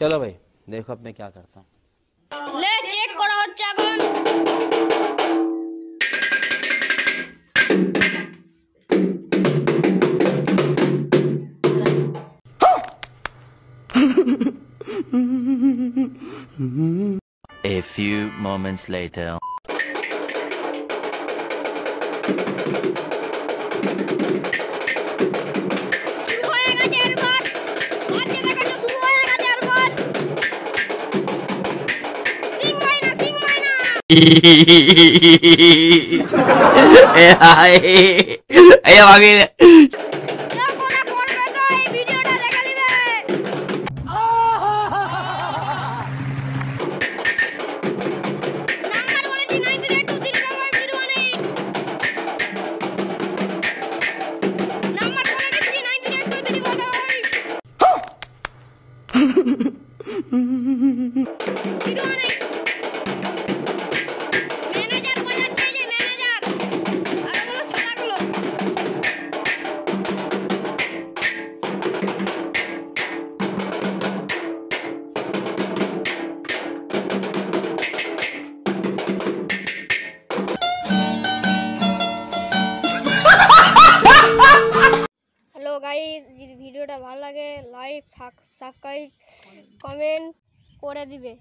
चलो भाई देखो अब मैं क्या करता हूँ। ले চেক করা হচ্ছে এখন। A few moments later. শুরু হয়ে গেছে এরপর। বাজে দেখাচ্ছে শুরু হয়ে গেছে এরপর। সিং মাইনা সিং মাইনা। কেউ কোনা করবে তো এই ভিডিওটা দেখে নিবে। নাম্বার বলেছি 938235131। নাম্বার বলে দিচ্ছি 938235131। ম্যানেজার বাজাচ্ছে যে ম্যানেজার। আর ওগুলো সোনাগুলো। হ্যালো গাইস, যদি ভিডিওটা ভালো লাগে লাইক সাবস্ক্রাইব কমেন্ট করে দিবে।